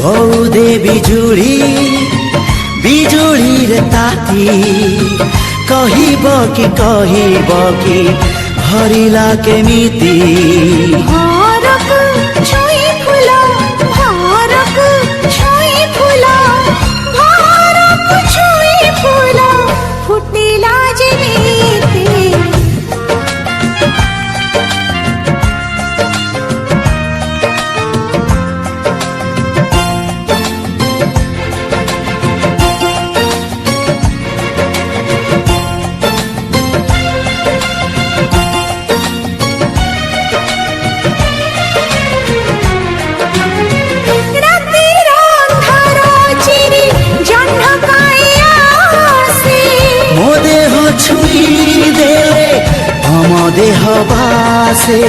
बहुदे बिजुली बिजुली रे ताती कहिब कि भरिला केमिति भारक छुई फुला भारक छुई फुला भारक छुई फुला फुटिला जेमिति छुई देले हम देह बासे।